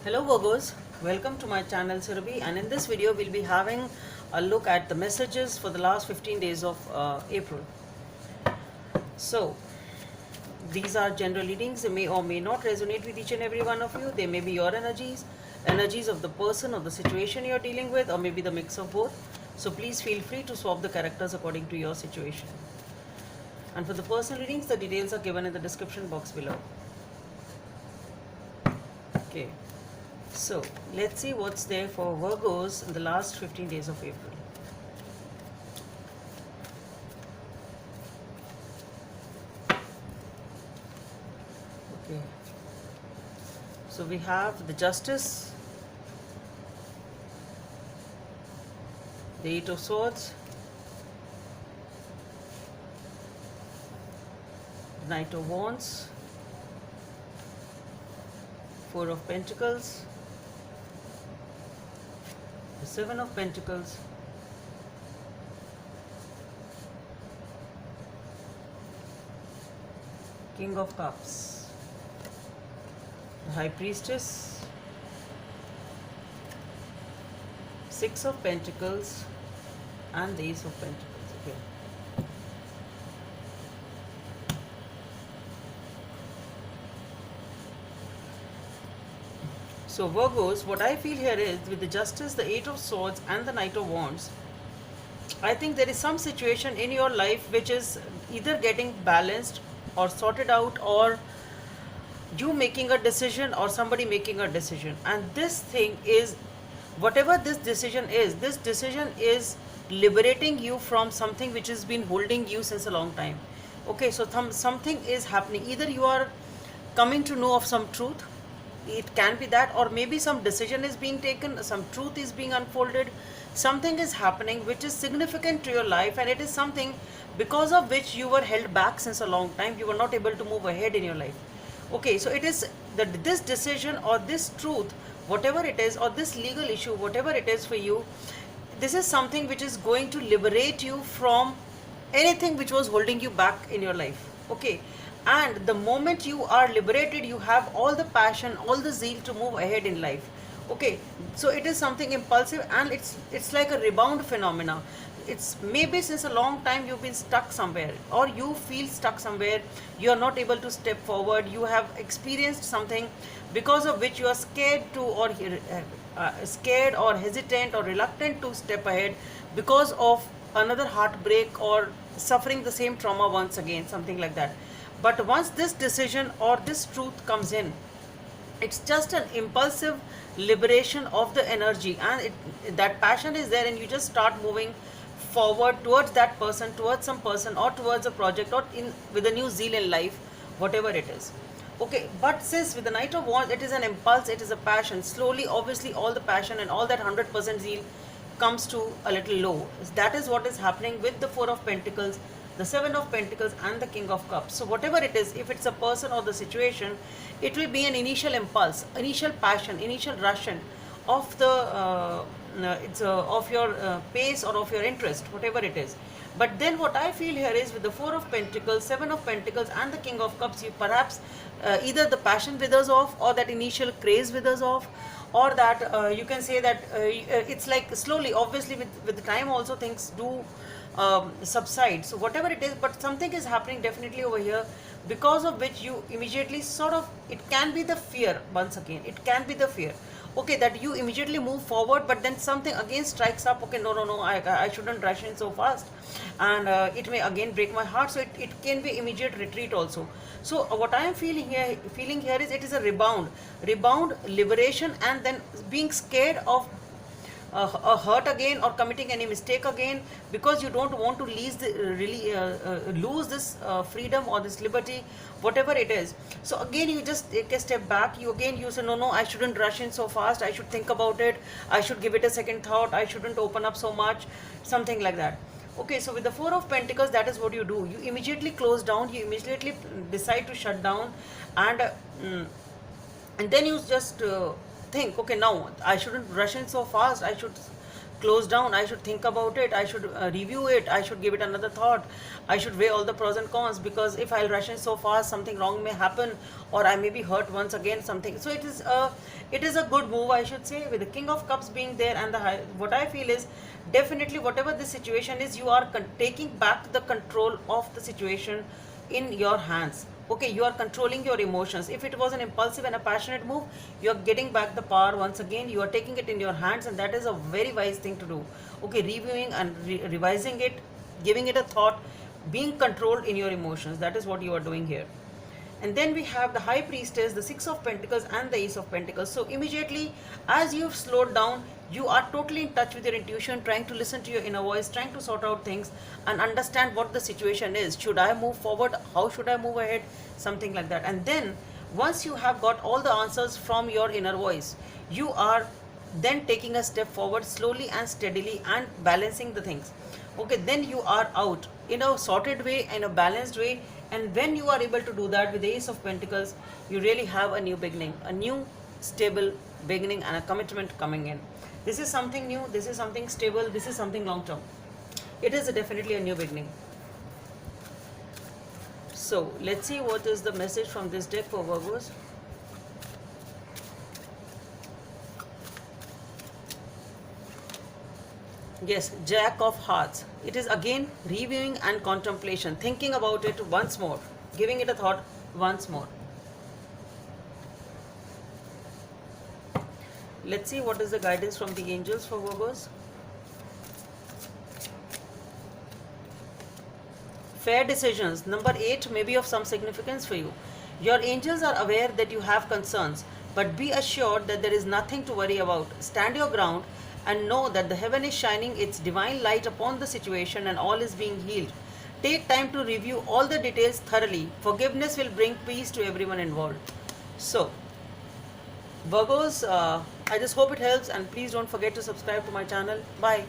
Hello Virgos, welcome to my channel Surabhi, and in this video we'll be having a look at the messages for the last 15 days of April. So these are general readings. They may or may not resonate with each and every one of you. They may be your energies of the person or the situation you're dealing with, or maybe the mix of both. So please feel free to swap the characters according to your situation. And for the personal readings, the details are given in the description box below. Okay. So, let's see what's there for Virgos in the last 15 days of April. Okay. So, we have the Justice, the Eight of Swords, the Knight of Wands, Four of Pentacles, the Seven of Pentacles, King of Cups, the High Priestess, Six of Pentacles, and the Ace of Pentacles. Okay. So Virgos, what I feel here is with the Justice, the Eight of Swords, and the Knight of Wands, I think there is some situation in your life which is either getting balanced or sorted out, or you making a decision or somebody making a decision. And this thing is, whatever this decision is liberating you from something which has been holding you since a long time. Okay, so something is happening. Either you are coming to know of some truth, it can be that, or maybe some decision is being taken, some truth is being unfolded, something is happening which is significant to your life, and it is something because of which you were held back since a long time. You were not able to move ahead in your life. Okay, so it is that this decision or this truth, whatever it is, or this legal issue, whatever it is for you, this is something which is going to liberate you from anything which was holding you back in your life. Okay, and the moment you are liberated, you have all the passion, all the zeal to move ahead in life. Okay, so it is something impulsive, and it's like a rebound phenomena. It's maybe since a long time you've been stuck somewhere, or you feel stuck somewhere, you are not able to step forward, you have experienced something because of which you are scared to, or scared or hesitant or reluctant to step ahead because of another heartbreak or suffering the same trauma once again, something like that. But once this decision or this truth comes in, it's just an impulsive liberation of the energy, and that passion is there, and you just start moving forward towards that person, towards some person, or towards a project, or in with a new zeal in life, whatever it is. Okay, but since with the Knight of Wands, it is an impulse, it is a passion. Slowly, obviously, all the passion and all that 100% zeal comes to a little low. That is what is happening with the Four of Pentacles, the Seven of Pentacles, and the King of Cups. So whatever it is, if it's a person or the situation, it will be an initial impulse, initial passion, initial rush of the of your pace or of your interest, whatever it is. But then what I feel here is with the Four of Pentacles, Seven of Pentacles, and the King of Cups, you perhaps either the passion withers off, or that initial craze withers off, or that you can say that it's like slowly, obviously with the time also things do subside. So whatever it is, but something is happening definitely over here, because of which you immediately sort of, it can be the fear, once again it can be the fear, okay, that you immediately move forward, but then something again strikes up. Okay, no, I shouldn't rush in so fast, and it may again break my heart. So it can be immediate retreat also. So what I am feeling here is, it is a rebound, liberation, and then being scared of a hurt again, or committing any mistake again, because you don't want to lose this freedom or this liberty, whatever it is. So again you just take a step back, you say, no, I shouldn't rush in so fast, I should think about it, I should give it a second thought, I shouldn't open up so much, something like that. Okay, so with the Four of Pentacles, that is what you do. You immediately close down, you immediately decide to shut down, and then you just think, okay, now I shouldn't rush in so fast, I should close down. I should think about it. I should review it. I should give it another thought. I should weigh all the pros and cons, because if I'll rush in so fast, something wrong may happen, or I may be hurt once again. Something. So it is a good move, I should say, with the King of Cups being there, and what I feel is definitely whatever the situation is, you are taking back the control of the situation in your hands. Okay, you are controlling your emotions. If it was an impulsive and a passionate move, you are getting back the power once again. You are taking it in your hands, and that is a very wise thing to do. Okay, reviewing and revising it, giving it a thought, being controlled in your emotions. That is what you are doing here. And then we have the High Priestess, the Six of Pentacles, and the Ace of Pentacles. So immediately, as you've slowed down, you are totally in touch with your intuition, trying to listen to your inner voice, trying to sort out things and understand what the situation is. Should I move forward? How should I move ahead? Something like that. And then once you have got all the answers from your inner voice, you are then taking a step forward slowly and steadily and balancing the things. Okay, then you are out in a sorted way, in a balanced way. And when you are able to do that with the Ace of Pentacles, you really have a new beginning, a new stable beginning, and a commitment coming in. This is something new, this is something stable, this is something long term. It is definitely a new beginning. So let's see what is the message from this deck for Virgos. Yes, Jack of Hearts. It is again reviewing and contemplation, thinking about it once more, giving it a thought once more. Let's see what is the guidance from the angels for Virgos. Fair decisions. Number 8 may be of some significance for you. Your angels are aware that you have concerns, but be assured that there is nothing to worry about. Stand your ground and know that the heaven is shining its divine light upon the situation and all is being healed. Take time to review all the details thoroughly. Forgiveness will bring peace to everyone involved. So, Virgos, I just hope it helps, and please don't forget to subscribe to my channel. Bye.